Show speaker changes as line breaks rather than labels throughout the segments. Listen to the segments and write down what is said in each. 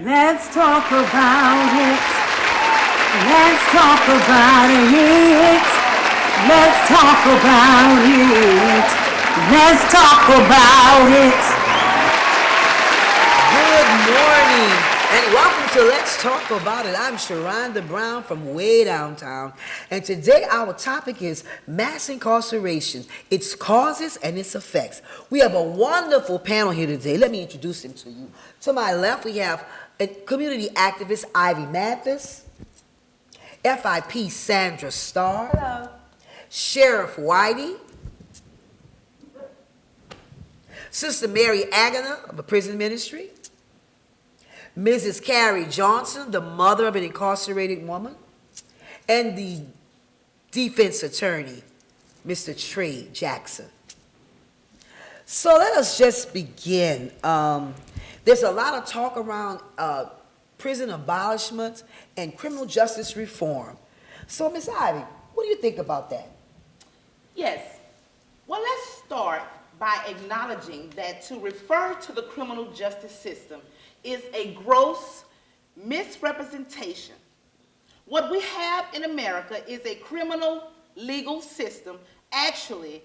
Let's talk about it. Let's talk about it. Let's talk about it. Let's talk about it.
Good morning and welcome to Let's Talk About It. I'm Sharonda Brown from way downtown, and today our topic is mass incarceration, its causes and its effects. We have a wonderful panel here today. Let me introduce them to you. To my left, we have a community activist, Ivy Matthis, FIP Sandra Starr,
Hello.
Sheriff Whitey, Sister Mary Agana of the prison ministry, Mrs. Carrie Johnson, the mother of an incarcerated woman, and the defense attorney, Mr. Trey Jackson. So let us just begin. There's a lot of talk around prison abolishment and criminal justice reform. So, Ms. Ivy, what do you think about that?
Yes. Well, let's start by acknowledging that to refer to the criminal justice system is a gross misrepresentation. What we have in America is a criminal legal system. Actually,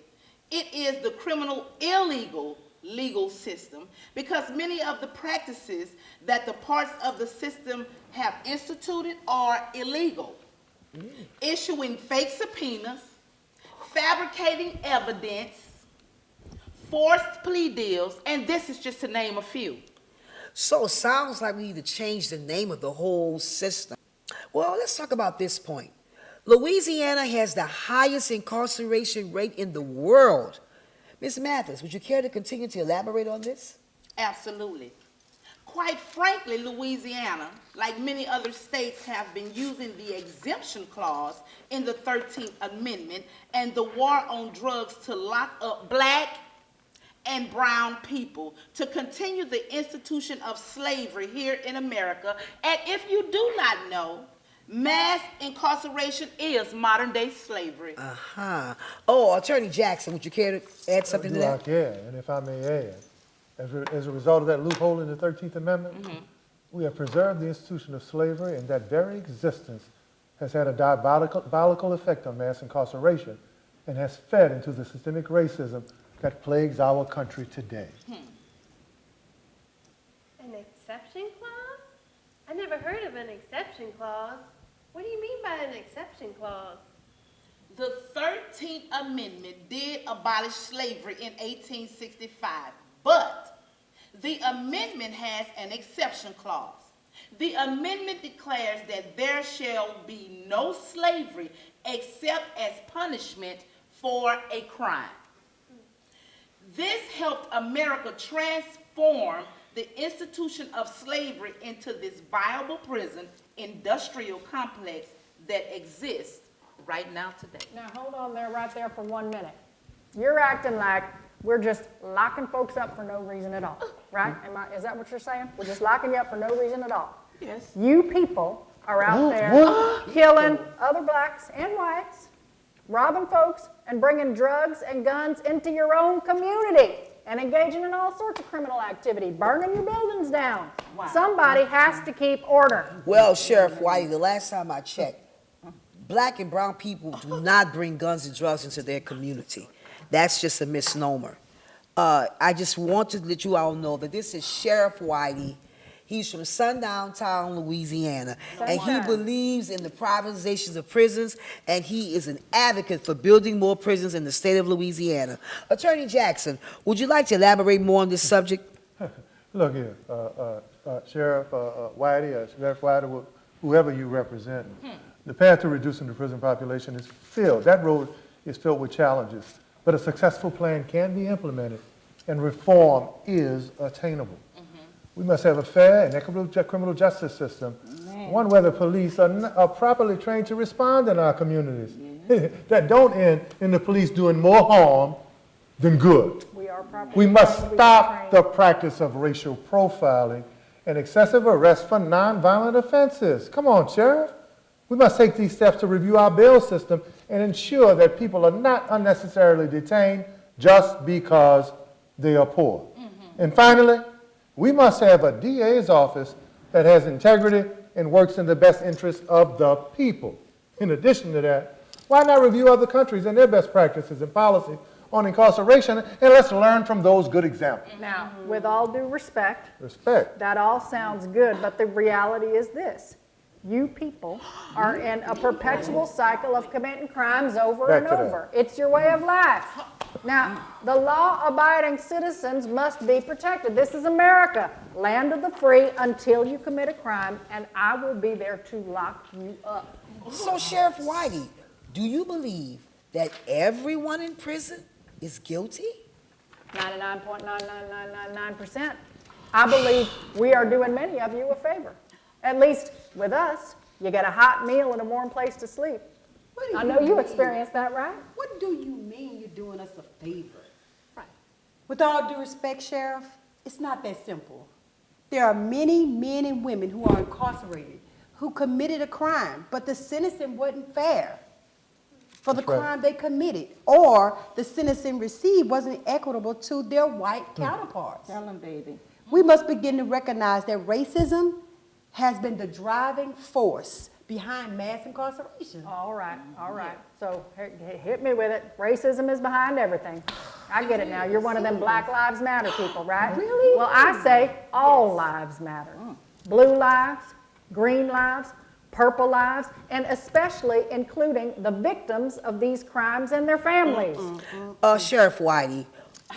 it is the criminal illegal legal system because many of the practices that the parts of the system have instituted are illegal. Issuing fake subpoenas, fabricating evidence, forced plea deals, and this is just to name a few.
So it sounds like we need to change the name of the whole system. Well, let's talk about this point. Louisiana has the highest incarceration rate in the world. Ms. Matthis, would you care to continue to elaborate on this?
Absolutely. Quite frankly, Louisiana, like many other states, have been using the exemption clause in the 13th Amendment and the war on drugs to lock up black and brown people to continue the institution of slavery here in America. And if you do not know, mass incarceration is modern-day slavery.
Oh, Attorney Jackson, would you care to add something to that?
Yeah, and if I may add, as a result of that loophole in the 13th Amendment, we have preserved the institution of slavery, and that very existence has had a diabolical effect on mass incarceration and has fed into the systemic racism that plagues our country today.
An exception clause? I never heard of an exception clause. What do you mean by an exception clause?
The 13th Amendment did abolish slavery in 1865, but the amendment has an exception clause. The amendment declares that there shall be no slavery except as punishment for a crime. This helped America transform the institution of slavery into this viable prison industrial complex that exists right now today.
Now hold on there right there for 1 minute. You're acting like we're just locking folks up for no reason at all, right? Is that what you're saying? We're just locking you up for no reason at all.
Yes.
You people are out there killing other blacks and whites, robbing folks, and bringing drugs and guns into your own community and engaging in all sorts of criminal activity, burning your buildings down. Wow. Somebody has to keep order.
Well, Sheriff Whitey, the last time I checked, black and brown people do not bring guns and drugs into their community. That's just a misnomer. I just want to let you all know that this is Sheriff Whitey. He's from Sundown Town, Louisiana, and he believes in the privatizations of prisons, and he is an advocate for building more prisons in the state of Louisiana. Attorney Jackson, would you like to elaborate more on this subject?
Look here, Sheriff Whitey, Sheriff Whitey, whoever you represent, the path to reducing the prison population is filled. That road is filled with challenges, but a successful plan can be implemented, and reform is attainable. We must have a fair and equitable criminal justice system, one where the police are properly trained to respond in our communities, that don't end in the police doing more harm than good. We must stop the practice of racial profiling and excessive arrests for nonviolent offenses. Come on, Sheriff. We must take these steps to review our bail system and ensure that people are not unnecessarily detained just because they are poor. And finally, we must have a DA's office that has integrity and works in the best interest of the people. In addition to that, why not review other countries and their best practices and policy on incarceration, and let's learn from those good examples.
Now, with all due respect,
Respect.
that all sounds good, but the reality is this. You people are in a perpetual cycle of committing crimes over
Back
and
to that.
over. It's your way of life. Now, the law-abiding citizens must be protected. This is America, land of the free until you commit a crime, and I will be there to lock you up.
So, Sheriff Whitey, do you believe that everyone in prison is guilty?
99.99999%. I believe we are doing many of you a favor. At least with us, you get a hot meal and a warm place to sleep. I know you experienced that, right?
What do you mean you're doing us a favor? Right. With all due respect, Sheriff, it's not that simple. There are many men and women who are incarcerated who committed a crime, but the sentencing wasn't fair for the
That's right.
crime they committed, or the sentencing received wasn't equitable to their white counterparts.
Tell them, baby.
We must begin to recognize that racism has been the driving force behind mass incarceration.
All right, all right. So hit me with it. Racism is behind everything. I get it now. You're one of them Black Lives Matter people, right?
Really?
Well, I say all lives matter. Blue lives, green lives, purple lives, and especially including the victims of these crimes and their families.
Sheriff Whitey,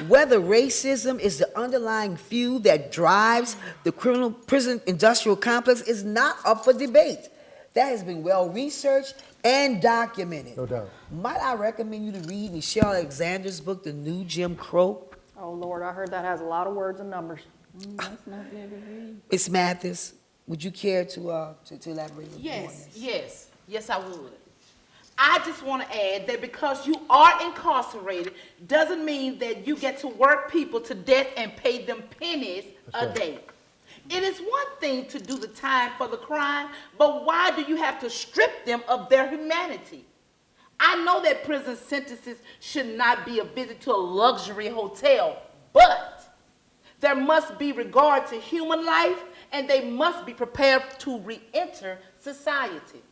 whether racism is the underlying fuel that drives the criminal prison industrial complex is not up for debate. That has been well researched and documented.
No doubt.
Might I recommend you to read Michelle Alexander's book, The New Jim Crow?
Oh, Lord, I heard that has a lot of words and numbers.
Miss Matthis, would you care to elaborate on
Yes,
this?
yes, I would. I just want to add that because you are incarcerated doesn't mean that you get to work people to death and pay them pennies a day. It is one thing to do the time for the crime, but why do you have to strip them of their humanity? I know that prison sentences should not be a visit to a luxury hotel, but there must be regard to human life, and they must be prepared to re-enter society.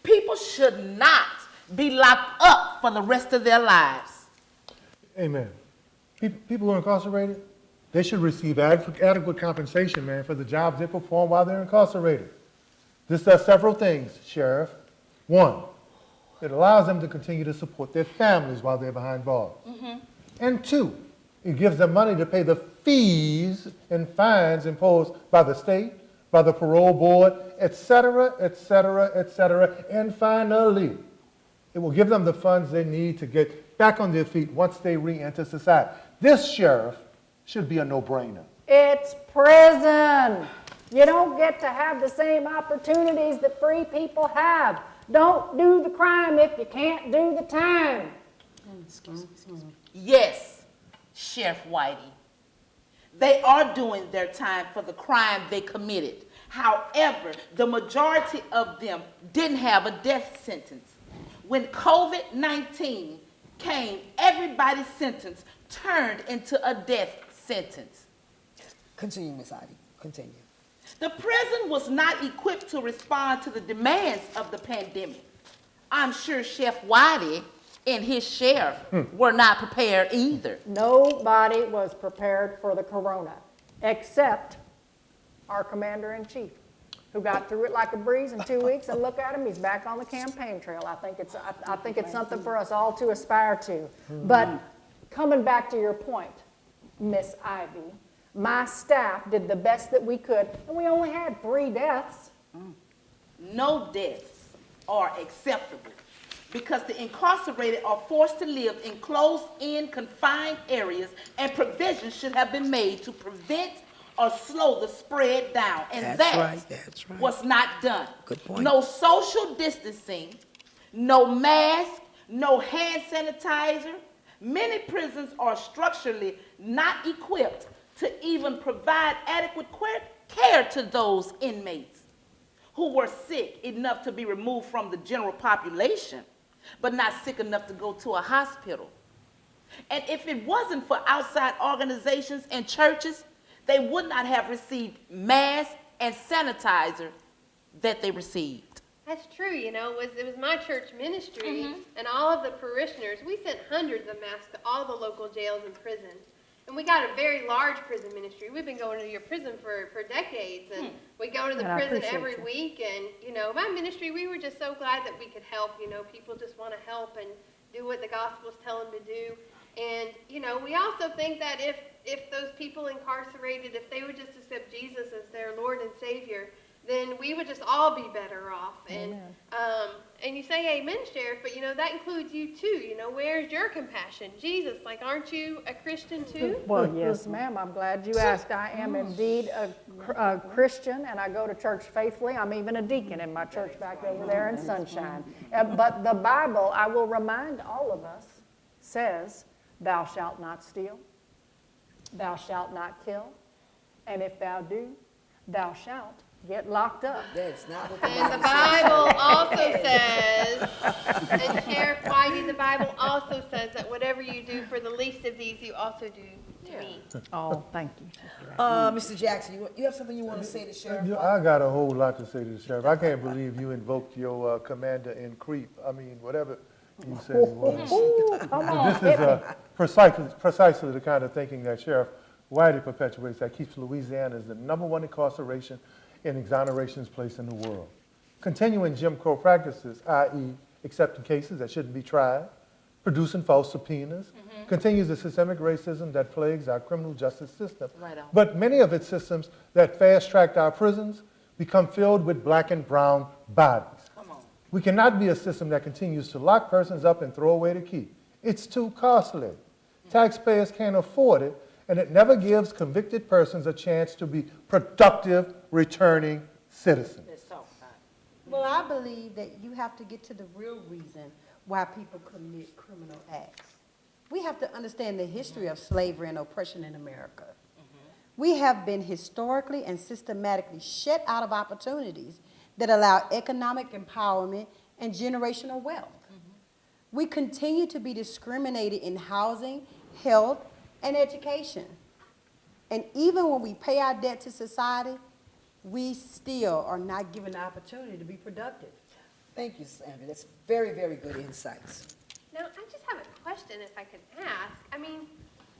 People should not be locked up for the rest of their lives.
Amen. People who are incarcerated, they should receive adequate compensation, man, for the jobs they perform while they're incarcerated. This does several things, Sheriff. One, it allows them to continue to support their families while they're behind bars. And two, it gives them money to pay the fees and fines imposed by the state, by the parole board, et cetera, et cetera, et cetera. And finally, it will give them the funds they need to get back on their feet once they re-enter society. This, Sheriff, should be a no-brainer.
It's prison. You don't get to have the same opportunities that free people have. Don't do the crime if you can't do the time.
Yes, Sheriff Whitey. They are doing their time for the crime they committed. However, the majority of them didn't have a death sentence. When COVID-19 came, everybody's sentence turned into a death sentence.
Continue, Miss Heidi. Continue.
The prison was not equipped to respond to the demands of the pandemic. I'm sure Chef Whitey and his sheriff were not prepared either.
Nobody was prepared for the corona, except our commander-in-chief, who got through it like a breeze in 2 weeks, and look at him, he's back on the campaign trail. I think it's something for us all to aspire to. But coming back to your point, Miss Ivy, my staff did the best that we could, and we only had 3 deaths.
No deaths are acceptable because the incarcerated are forced to live in closed-in, confined areas, and provisions should have been made to prevent or slow the spread down. And
That's
that
right.
was not done.
Good point.
No social distancing, no mask, no hand sanitizer. Many prisons are structurally not equipped to even provide adequate care to those inmates who were sick enough to be removed from the general population, but not sick enough to go to a hospital. And if it wasn't for outside organizations and churches, they would not have received masks, and sanitizer that they received.
That's true, you know, it was my church ministry, and all of the parishioners, we sent hundreds of masks to all the local jails and prisons. And we got a very large prison ministry. We've been going to your prison for decades, and we go to the
And I
prison
appreciate
every
you.
week, and, you know, my ministry, we were just so glad that we could help, you know, people just want to help and do what the gospels tell them to do. And, you know, we also think that if those people incarcerated, if they would just accept Jesus as their Lord and Savior, then we would just all be better off. And you say amen, Sheriff, but, you know, that includes you too. You know, where's your compassion? Jesus, like, aren't you a Christian too?
Well, yes, ma'am, I'm glad you asked. I am indeed a Christian, and I go to church faithfully. I'm even a deacon in my church back over there in Sunshine. But the Bible, I will remind all of us, says, thou shalt not steal, thou shalt not kill, and if thou do, thou shalt get locked up.
That's not what
And the Bible also says, and Sheriff Whitey, the Bible also says that whatever you do for the least of these, you also do to me.
Oh, thank you.
Mr. Jackson, you have something you want to say to Sheriff?
I got a whole lot to say to the sheriff. I can't believe you invoked your commander in creep. I mean, whatever you said he was.
Ooh, come on,
This is precisely the kind of thinking that Sheriff Whitey perpetuates that keeps Louisiana as the #1 incarceration and exonerations place in the world. Continuing Jim Crow practices, i.e. accepting cases that shouldn't be tried, producing false subpoenas, continues the systemic racism that plagues our criminal justice system.
Right on.
But many of its systems that fast-tracked our prisons become filled with black and brown bodies.
Come on.
We cannot be a system that continues to lock persons up and throw away the key. It's too costly. Taxpayers can't afford it, and it never gives convicted persons a chance to be productive, returning citizens.
That's so fine.
Well, I believe that you have to get to the real reason why people commit criminal acts. We have to understand the history of slavery and oppression in America. We have been historically and systematically shut out of opportunities that allow economic empowerment and generational wealth. We continue to be discriminated in housing, health, and education. And even when we pay our debt to society, we still are not given the opportunity to be productive.
Thank you, Sandra. That's very, very good insights.
Now, I just have a question if I could ask. I mean,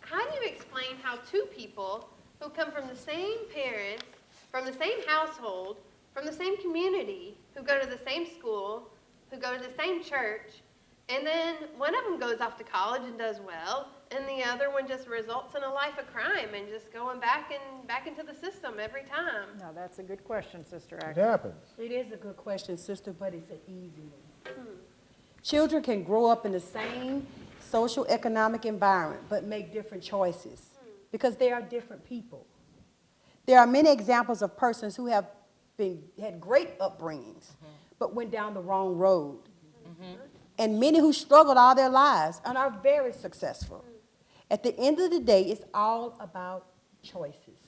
how do you explain how two people who come from the same parents, from the same household, from the same community, who go to the same school, who go to the same church, and then one of them goes off to college and does well, and the other one just results in a life of crime and just going back into the system every time?
No, that's a good question, Sister
It
Agnes.
happens.
It is a good question, sister, but it's an easy one. Children can grow up in the same social economic environment, but make different choices because they are different people. There are many examples of persons who have had great upbringings, but went down the wrong road. And many who struggled all their lives and are very successful. At the end of the day, it's all about choices.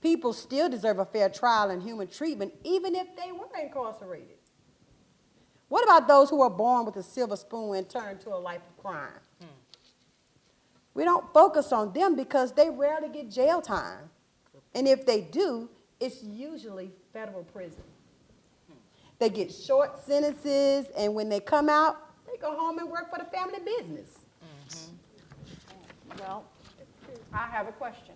People still deserve a fair trial and human treatment, even if they were incarcerated. What about those who are born with a silver spoon and turn to a life of crime? We don't focus on them because they rarely get jail time. And if they do, it's usually federal prison. They get short sentences, and when they come out, they go home and work for the family business.
Well, I have a question.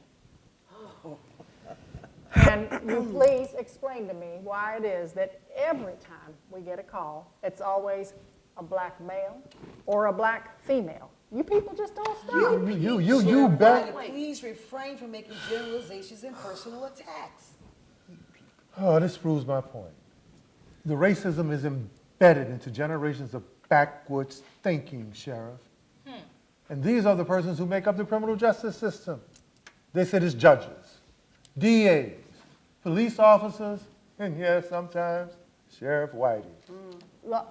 And you please explain to me why it is that every time we get a call, it's always a black male or a black female. You people just don't stop.
You bet.
Please refrain from making generalizations and personal attacks.
Oh, this proves my point. The racism is embedded into generations of backwards thinking, Sheriff. And these are the persons who make up the criminal justice system. They sit as judges, DAs, police officers, and yes, sometimes Sheriff Whitey.
Look,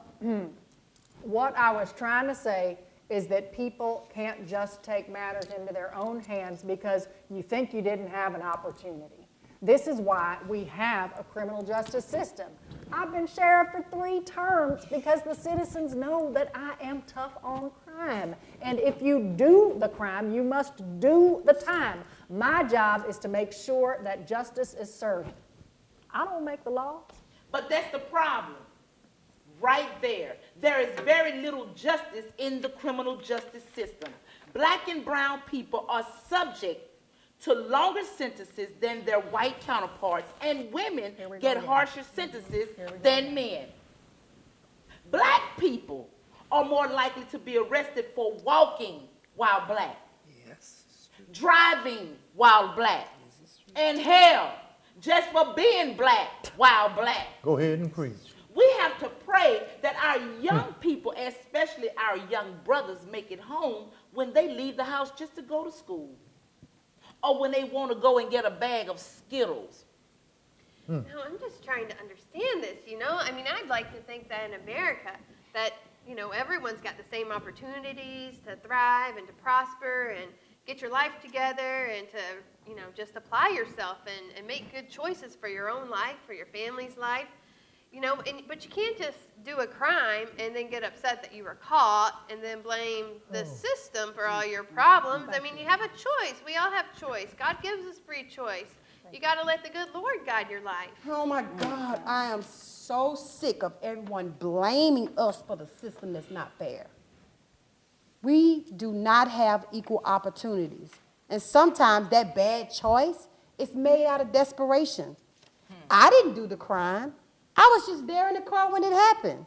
what I was trying to say is that people can't just take matters into their own hands because you think you didn't have an opportunity. This is why we have a criminal justice system. I've been sheriff for 3 terms because the citizens know that I am tough on crime. And if you do the crime, you must do the time. My job is to make sure that justice is served. I don't make the laws.
But that's the problem. Right there. There is very little justice in the criminal justice system. Black and brown people are subject to longer sentences than their white counterparts, and women get harsher sentences than men. Black people are more likely to be arrested for walking while black, driving while black, and hell, just for being black while black.
Go ahead and preach.
We have to pray that our young people, especially our young brothers, make it home when they leave the house just to go to school, or when they want to go and get a bag of Skittles.
No, I'm just trying to understand this, you know? I mean, I'd like to think that in America, that, you know, everyone's got the same opportunities to thrive and to prosper and get your life together and to, you know, just apply yourself and make good choices for your own life, for your family's life. You know, but you can't just do a crime and then get upset that you were caught and then blame the system for all your problems. I mean, you have a choice. We all have choice. God gives us free choice. You got to let the good Lord guide your life.
Oh my God, I am so sick of everyone blaming us for the system that's not fair. We do not have equal opportunities. And sometimes that bad choice is made out of desperation. I didn't do the crime. I was just there in the car when it happened.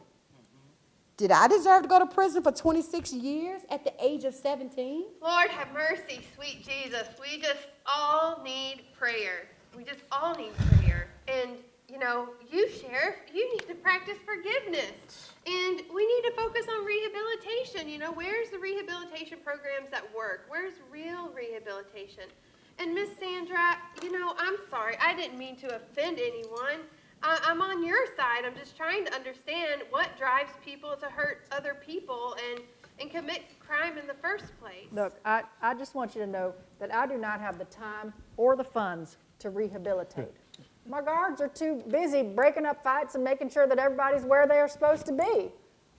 Did I deserve to go to prison for 26 years at the age of 17?
Lord have mercy, sweet Jesus. We just all need prayer. We just all need prayer. And, you know, you, Sheriff, you need to practice forgiveness. And we need to focus on rehabilitation. You know, where's the rehabilitation programs that work? Where's real rehabilitation? And Miss Sandra, you know, I'm sorry. I didn't mean to offend anyone. I'm on your side. I'm just trying to understand what drives people to hurt other people and commit crime in the first place.
Look, I just want you to know that I do not have the time or the funds to rehabilitate. My guards are too busy breaking up fights and making sure that everybody's where they are supposed to be.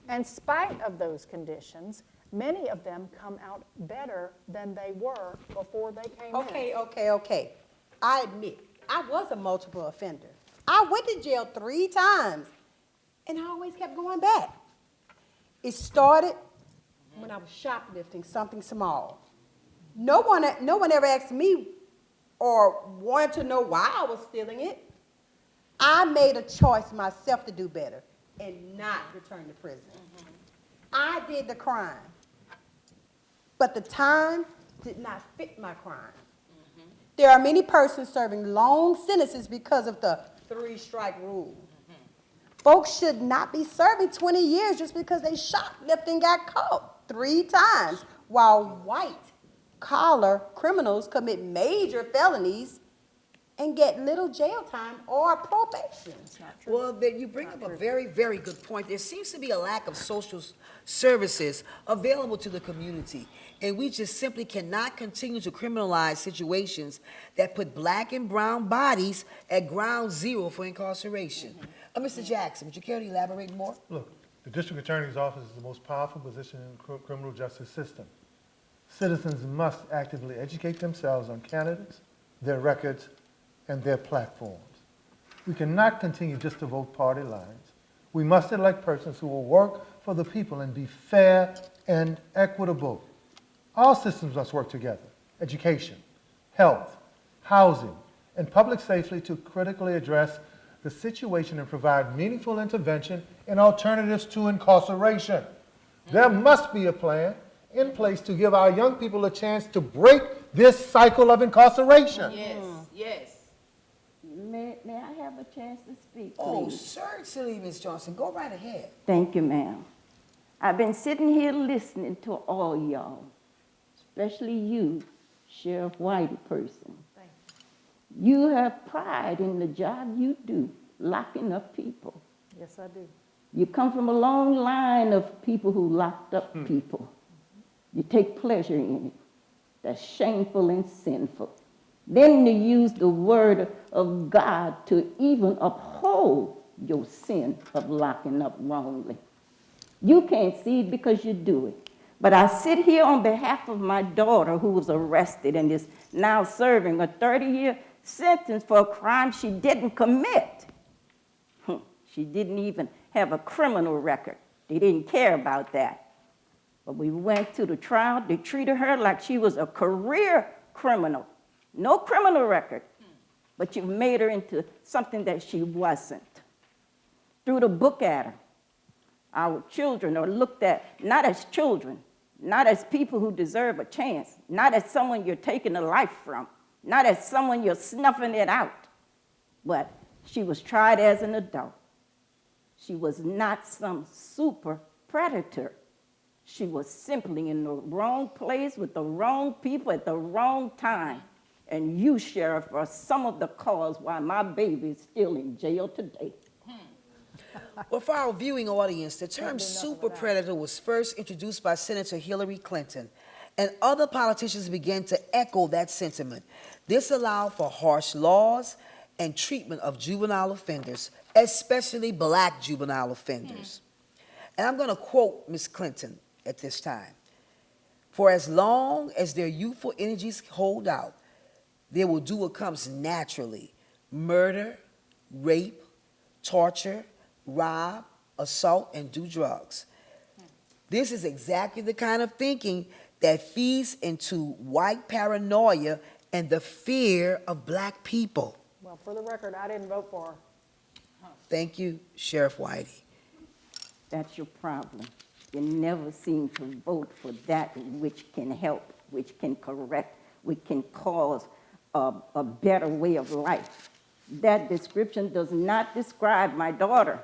In spite of those conditions, many of them come out better than they were before they came in.
Okay. I admit, I was a multiple offender. I went to jail 3 times, and I always kept going back. It started when I was shoplifting something small. No one ever asked me or wanted to know why I was stealing it. I made a choice myself to do better and not return to prison. I did the crime, but the time did not fit my crime. There are many persons serving long sentences because of the 3-strike rule. Folks should not be serving 20 years just because they shoplifted and got caught 3 times, while white-collar criminals commit major felonies and get little jail time or probation.
Well, then you bring up a very, very good point. There seems to be a lack of social services available to the community, and we just simply cannot continue to criminalize situations that put black and brown bodies at ground zero for incarceration. Mr. Jackson, would you care to elaborate more?
Look, the district attorney's office is the most powerful position in the criminal justice system. Citizens must actively educate themselves on candidates, their records, and their platforms. We cannot continue just to vote party lines. We must elect persons who will work for the people and be fair and equitable. All systems must work together: education, health, housing, and public safety to critically address the situation and provide meaningful intervention and alternatives to incarceration. There must be a plan in place to give our young people a chance to break this cycle of incarceration.
Yes.
May I have a chance to speak, please?
Oh, certainly, Ms. Johnson. Go right ahead.
Thank you, ma'am. I've been sitting here listening to all y'all, especially you, Sheriff Whitey person. You have pride in the job you do, locking up people.
Yes, I do.
You come from a long line of people who locked up people. You take pleasure in it. That's shameful and sinful. Then you use the word of God to even uphold your sin of locking up wrongly. You can't see it because you do it. But I sit here on behalf of my daughter who was arrested and is now serving a 30-year sentence for a crime she didn't commit. She didn't even have a criminal record. They didn't care about that. But we went to the trial. They treated her like she was a career criminal. No criminal record. But you made her into something that she wasn't. Threw the book at her. Our children are looked at not as children, not as people who deserve a chance, not as someone you're taking a life from, not as someone you're snuffing it out. But she was tried as an adult. She was not some super predator. She was simply in the wrong place with the wrong people at the wrong time. And you, Sheriff, are some of the cause why my baby is still in jail today.
Well, for our viewing audience, the term super predator was first introduced by Senator Hillary Clinton, and other politicians began to echo that sentiment. This allowed for harsh laws and treatment of juvenile offenders, especially black juvenile offenders. And I'm going to quote Ms. Clinton at this time. For as long as their youthful energies hold out, they will do what comes naturally: murder, rape, torture, rob, assault, and do drugs. This is exactly the kind of thinking that feeds into white paranoia and the fear of black people.
Well, for the record, I didn't vote for her.
Thank you, Sheriff Whitey.
That's your problem. You never seem to vote for that which can help, which can correct, which can cause a better way of life. That description does not describe my daughter.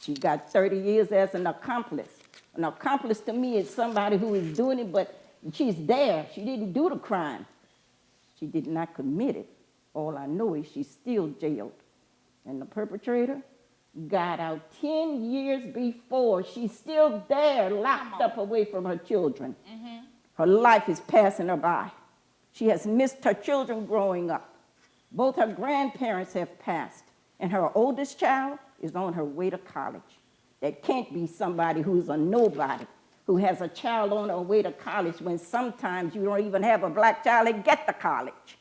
She got 30 years as an accomplice. An accomplice to me is somebody who is doing it, but she's there. She didn't do the crime. She did not commit it. All I know is she's still jailed. And the perpetrator got out 10 years before. She's still there, locked up away from her children. Her life is passing her by. She has missed her children growing up. Both her grandparents have passed, and her oldest child is on her way to college. That can't be somebody who's a nobody, who has a child on her way to college when sometimes you don't even have a black child that get to college.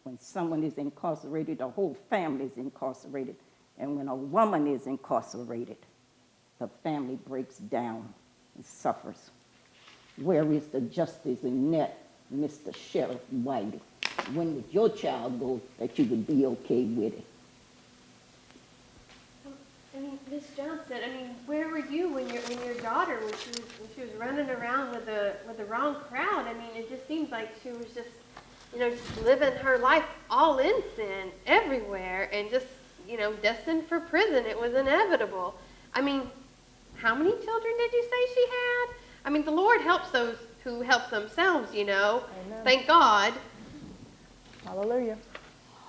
When someone is incarcerated, the whole family is incarcerated. And when a woman is incarcerated, the family breaks down and suffers. Where is the justice in that, Mr. Sheriff Whitey? When would your child go that you would be okay with it?
I mean, Miss Johnson, I mean, where were you when your daughter, when she was running around with the wrong crowd? I mean, it just seems like she was just, just living her life all in sin everywhere and just, destined for prison. It was inevitable. I mean, how many children did you say she had? I mean, the Lord helps those who help themselves, Amen. Thank God.
Hallelujah.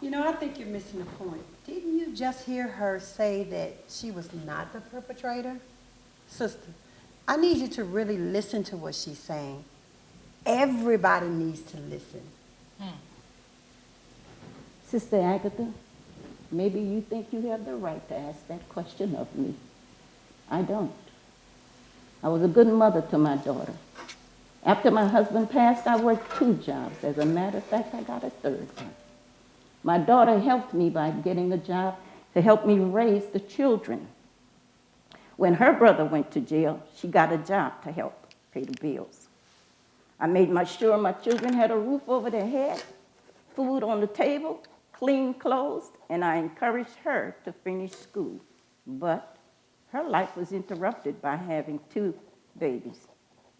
I think you're missing the point. Didn't you just hear her say that she was not the perpetrator? Sister, I need you to really listen to what she's saying. Everybody needs to listen.
Sister Agatha, maybe you think you have the right to ask that question of me. I don't. I was a good mother to my daughter. After my husband passed, I worked 2 jobs. As a matter of fact, I got a 3rd one. My daughter helped me by getting a job to help me raise the children. When her brother went to jail, she got a job to help pay the bills. I made sure my children had a roof over their head, food on the table, clean clothes, and I encouraged her to finish school. But her life was interrupted by having 2 babies.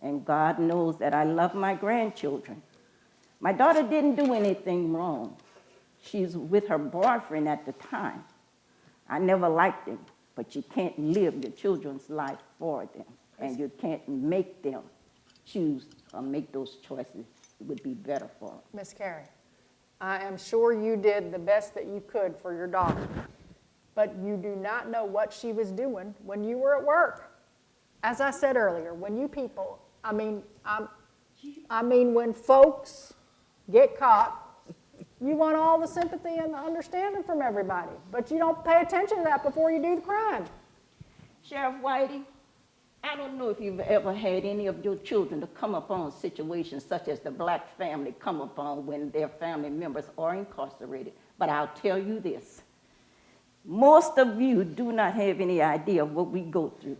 And God knows that I love my grandchildren. My daughter didn't do anything wrong. She's with her boyfriend at the time. I never liked him, but you can't live your children's life for them, and you can't make them choose or make those choices. It would be better for them.
Miss Carey, I am sure you did the best that you could for your daughter, but you do not know what she was doing when you were at work. As I said earlier, when you people, when folks get caught, you want all the sympathy and the understanding from everybody, but you don't pay attention to that before you do the crime.
Sheriff Whitey, I don't know if you've ever had any of your children to come upon situations such as the black family come upon when their family members are incarcerated, but I'll tell you this. Most of you do not have any idea of what we go through.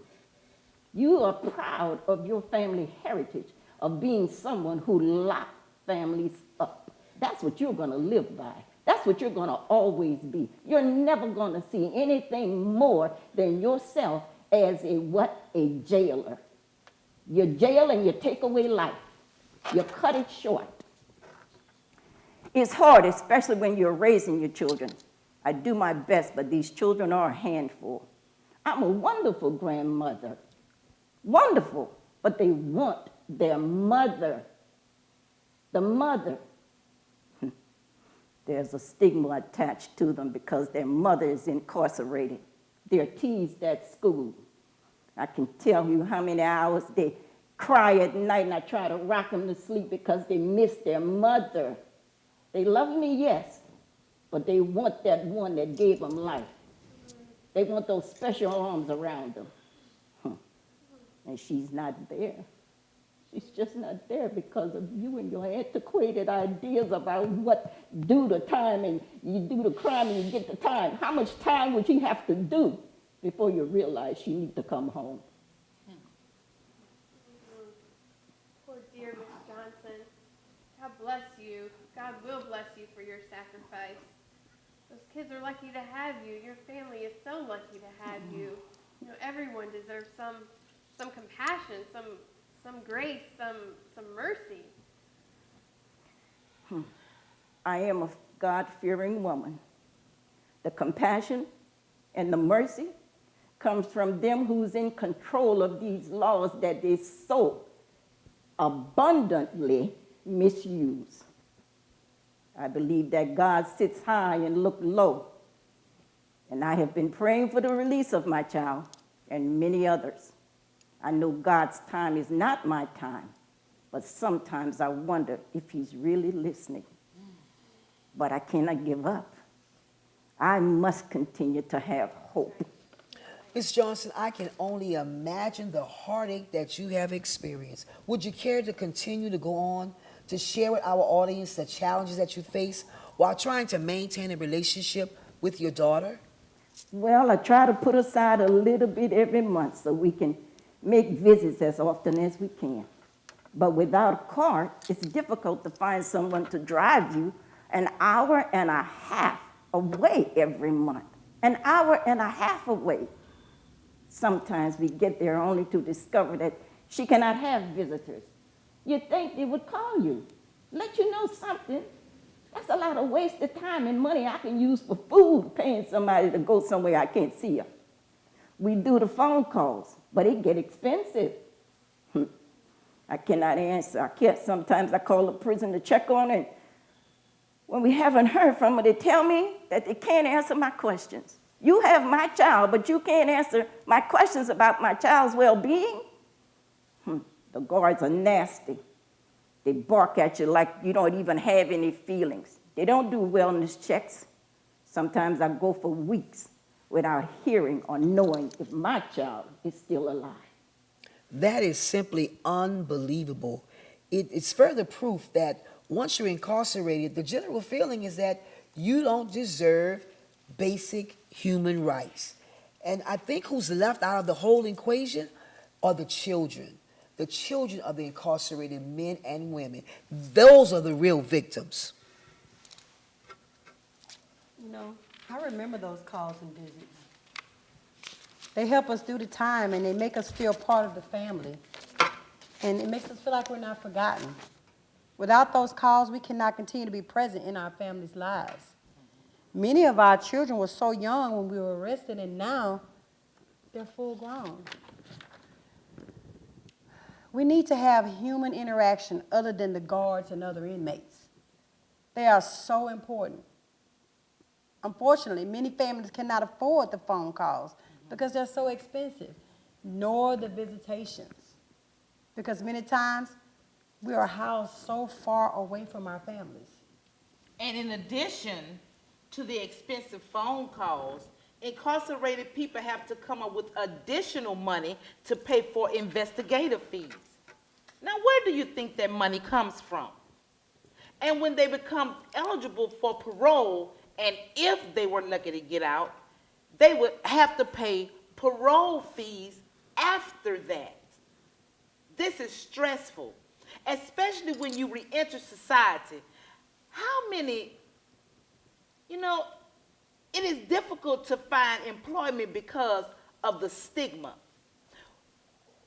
You are proud of your family heritage, of being someone who locked families up. That's what you're going to live by. That's what you're going to always be. You're never going to see anything more than yourself as a what? A jailer. You jail and you take away life. You cut it short. It's hard, especially when you're raising your children. I do my best, but these children are a handful. I'm a wonderful grandmother. Wonderful, but they want their mother. The mother. There's a stigma attached to them because their mother is incarcerated. They're teased at school. I can tell you how many hours they cry at night, and I try to rock them to sleep because they miss their mother. They love me, yes, but they want that one that gave them life. They want those special arms around them. And she's not there. She's just not there because of you and your antiquated ideas about what do the time, and you do the crime and you get the time. How much time would you have to do before you realize you need to come home?
Poor dear Miss Johnson. God bless you. God will bless you for your sacrifice. Those kids are lucky to have you. Your family is so lucky to have you. You know, everyone deserves some compassion, some grace, some mercy.
I am a God-fearing woman. The compassion and the mercy comes from them who's in control of these laws that they so abundantly misuse. I believe that God sits high and looks low. And I have been praying for the release of my child and many others. I know God's time is not my time, but sometimes I wonder if he's really listening. But I cannot give up. I must continue to have hope.
Ms. Johnson, I can only imagine the heartache that you have experienced. Would you care to continue to go on to share with our audience the challenges that you face while trying to maintain a relationship with your daughter?
Well, I try to put aside a little bit every month so we can make visits as often as we can. But without a car, it's difficult to find someone to drive you an hour and a half away every month. An hour and a half away. Sometimes we get there only to discover that she cannot have visitors. You'd think they would call you, let you know something. That's a lot of wasted time and money I can use for food, paying somebody to go somewhere I can't see her. We do the phone calls, but it get expensive. I cannot answer. Sometimes I call the prison to check on her. And when we haven't heard from her, they tell me that they can't answer my questions. You have my child, but you can't answer my questions about my child's well-being? The guards are nasty. They bark at you like you don't even have any feelings. They don't do wellness checks. Sometimes I go for weeks without hearing or knowing if my child is still alive.
That is simply unbelievable. It's further proof that once you're incarcerated, the general feeling is that you don't deserve basic human rights. And I think who's left out of the whole equation are the children of the incarcerated men and women. Those are the real victims.
You know, I remember those calls and visits. They help us through the time, and they make us feel part of the family. And it makes us feel like we're not forgotten. Without those calls, we cannot continue to be present in our families' lives. Many of our children were so young when we were arrested, and now they're full grown. We need to have human interaction other than the guards and other inmates. They are so important. Unfortunately, many families cannot afford the phone calls because they're so expensive, nor the visitations. Because many times we are housed so far away from our families.
And in addition to the expensive phone calls, incarcerated people have to come up with additional money to pay for investigative fees. Now, where do you think that money comes from? And when they become eligible for parole, and if they were lucky to get out, they would have to pay parole fees after that. This is stressful, especially when you re-enter society. How many, it is difficult to find employment because of the stigma.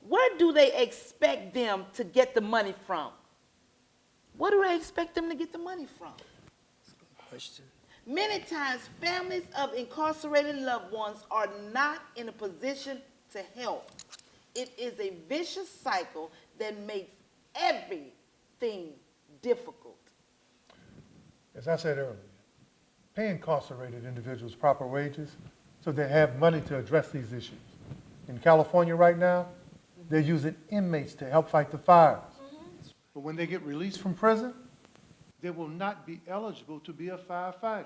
Where do they expect them to get the money from? Where do they expect them to get the money from?
Question.
Many times, families of incarcerated loved ones are not in a position to help. It is a vicious cycle that makes everything difficult.
As I said earlier, pay incarcerated individuals proper wages so they have money to address these issues. In California right now, they're using inmates to help fight the fires. But when they get released from prison, they will not be eligible to be a firefighter.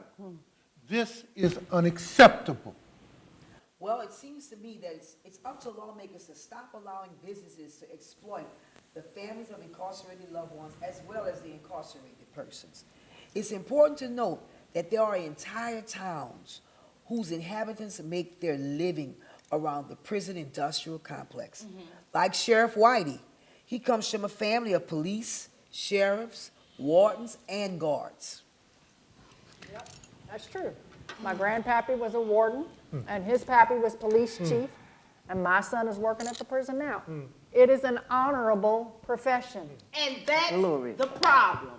This is unacceptable.
Well, it seems to me that it's up to lawmakers to stop allowing businesses to exploit the families of incarcerated loved ones as well as the incarcerated persons. It's important to note that there are entire towns whose inhabitants make their living around the prison industrial complex. Like Sheriff Whitey, he comes from a family of police, sheriffs, wardens, and guards.
Yep, that's true. My grandpappy was a warden, and his pappy was police chief, and my son is working at the prison now. It is an honorable profession.
And that's
Glory.
the problem.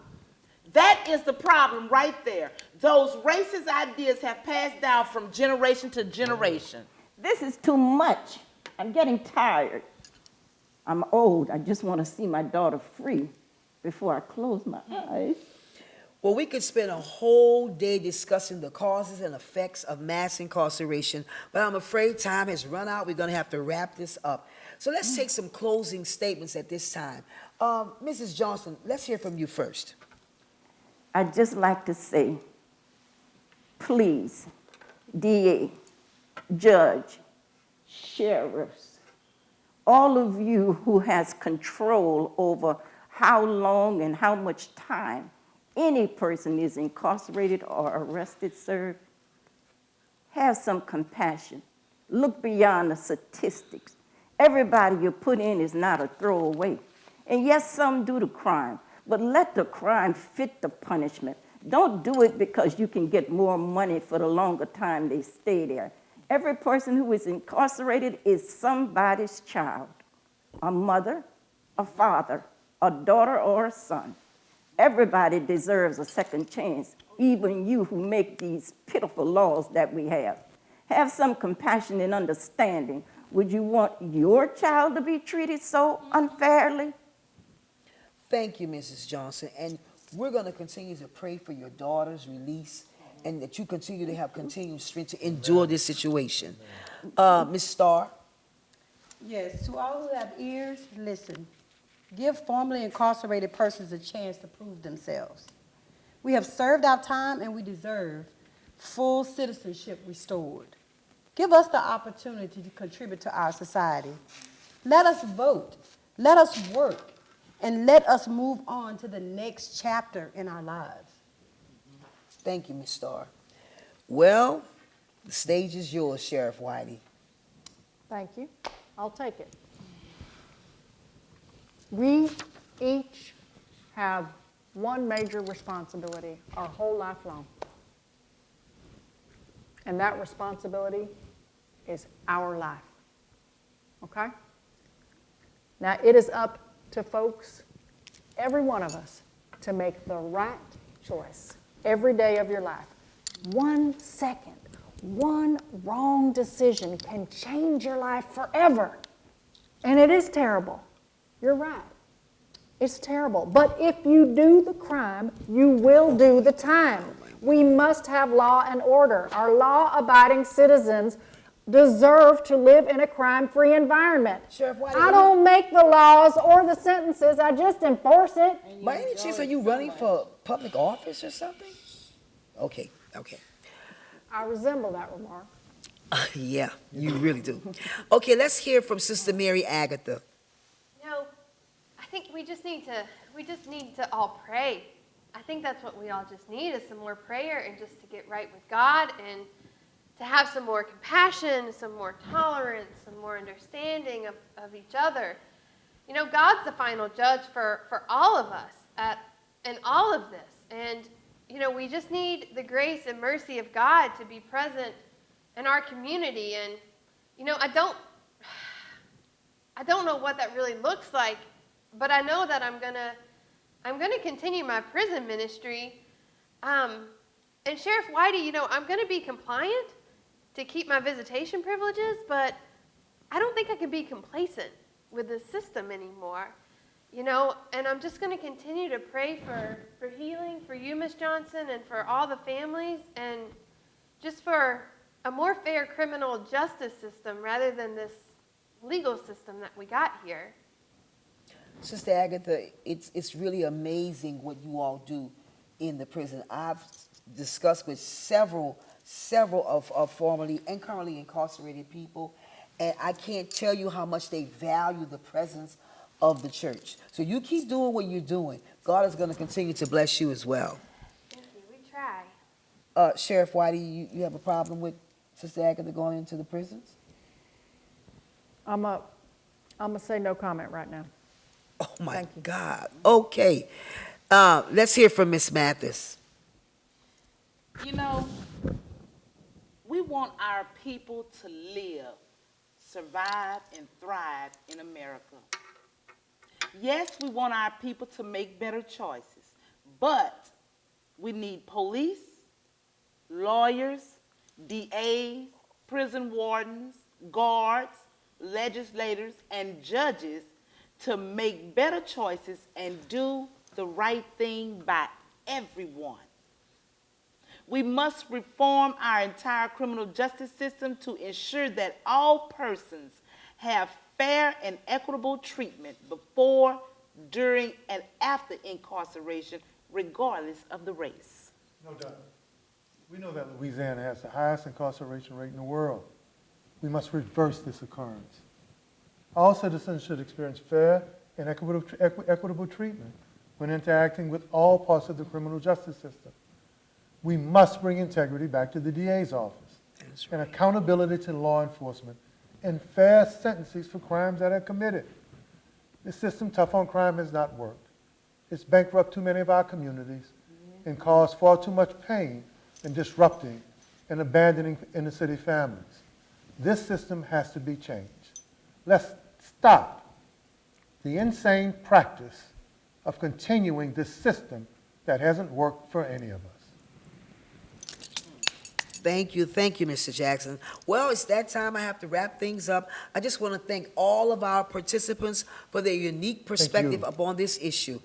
That is the problem right there. Those racist ideas have passed down from generation to generation.
This is too much. I'm getting tired. I'm old. I just want to see my daughter free before I close my eyes.
Well, we could spend a whole day discussing the causes and effects of mass incarceration, but I'm afraid time has run out. We're going to have to wrap this up. So let's take some closing statements at this time. Mrs. Johnson, let's hear from you first.
I'd just like to say, please, DA, judge, sheriffs, all of you who has control over how long and how much time any person is incarcerated or arrested, served, have some compassion. Look beyond the statistics. Everybody you put in is not a throwaway. And yes, some do the crime, but let the crime fit the punishment. Don't do it because you can get more money for the longer time they stay there. Every person who is incarcerated is somebody's child, a mother, a father, a daughter, or a son. Everybody deserves a second chance, even you who make these pitiful laws that we have. Have some compassion and understanding. Would you want your child to be treated so unfairly?
Thank you, Mrs. Johnson. And we're going to continue to pray for your daughter's release and that you continue to have continued strength to endure this situation. Ms. Starr?
Yes, to all who have ears, listen. Give formerly incarcerated persons a chance to prove themselves. We have served our time and we deserve full citizenship restored. Give us the opportunity to contribute to our society. Let us vote, let us work, and let us move on to the next chapter in our lives.
Thank you, Ms. Starr. Well, the stage is yours, Sheriff Whitey.
Thank you. I'll take it. We each have one major responsibility our whole life long. And that responsibility is our life. Okay? Now, it is up to folks, every one of us, to make the right choice every day of your life. 1 second, one wrong decision can change your life forever. And it is terrible. You're right. It's terrible. But if you do the crime, you will do the time. We must have law and order. Our law-abiding citizens deserve to live in a crime-free environment.
Sheriff Whitey,
I don't make the laws or the sentences. I just enforce it.
By any chance, are you running for public office or something? Okay.
I resemble that remark.
Yeah, you really do. Okay, let's hear from Sister Mary Agatha.
No, I think we just need to all pray. I think that's what we all just need is some more prayer and just to get right with God and to have some more compassion, some more tolerance, some more understanding of each other. You know, God's the final judge for all of us in all of this. And, you know, we just need the grace and mercy of God to be present in our community. And, you know, I don't know what that really looks like, but I know that I'm gonna continue my prison ministry. And Sheriff Whitey, you know, I'm gonna be compliant to keep my visitation privileges, but I don't think I can be complacent with the system anymore, you know, and I'm just going to continue to pray for healing for you, Ms. Johnson, and for all the families, and just for a more fair criminal justice system rather than this legal system that we got here.
Sister Agatha, it's really amazing what you all do in the prison. I've discussed with several of formerly and currently incarcerated people, and I can't tell you how much they value the presence of the church. So you keep doing what you're doing. God is going to continue to bless you as well.
Thank you. We try.
Sheriff Whitey, you have a problem with Sister Agatha going into the prisons?
I'm gonna say no comment right now.
Oh my God. Okay. Let's hear from Miss Matthis.
You know, we want our people to live, survive, and thrive in America. Yes, we want our people to make better choices, but we need police, lawyers, DAs, prison wardens, guards, legislators, and judges to make better choices and do the right thing by everyone. We must reform our entire criminal justice system to ensure that all persons have fair and equitable treatment before, during, and after incarceration, regardless of the race.
No doubt. We know that Louisiana has the highest incarceration rate in the world. We must reverse this occurrence. All citizens should experience fair and equitable treatment when interacting with all parts of the criminal justice system. We must bring integrity back to the DA's office, and accountability to law enforcement, and fair sentences for crimes that are committed. The system tough on crime has not worked. It's bankrupt too many of our communities and caused far too much pain in disrupting and abandoning inner city families. This system has to be changed. Let's stop the insane practice of continuing this system that hasn't worked for any of us.
Thank you, Mr. Jackson. Well, it's that time. I have to wrap things up. I just want to thank all of our participants for their unique perspective upon this issue.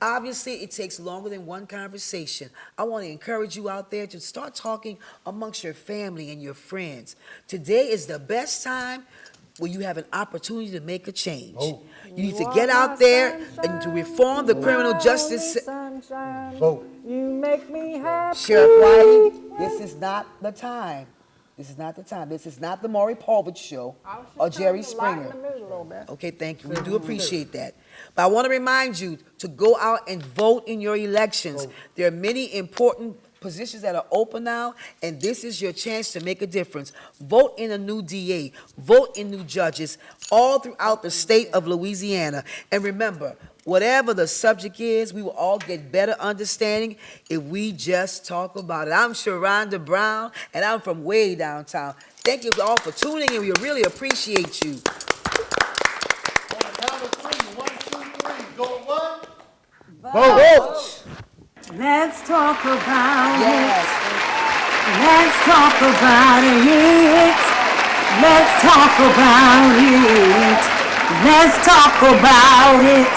Obviously, it takes longer than one conversation. I want to encourage you out there to start talking amongst your family and your friends. Today is the best time where you have an opportunity to make a change.
Vote.
You need to get out there and to reform the criminal justice system.
Vote.
You make me happy.
Sheriff Whitey, this is not the time. This is not the time. This is not the Maury Povich show or Jerry Springer. Okay, thank you. We do appreciate that. But I want to remind you to go out and vote in your elections. There are many important positions that are open now, and this is your chance to make a difference. Vote in a new DA. Vote in new judges all throughout the state of Louisiana. And remember, whatever the subject is, we will all get better understanding if we just talk about it. I'm Sharonda Brown, and I'm from way downtown. Thank you all for tuning in. We really appreciate you.
On the count of three, 1, 2, 3, go what?
Vote.
Let's talk about
Yes.
it. Let's talk about it. Let's talk about it. Let's talk about it.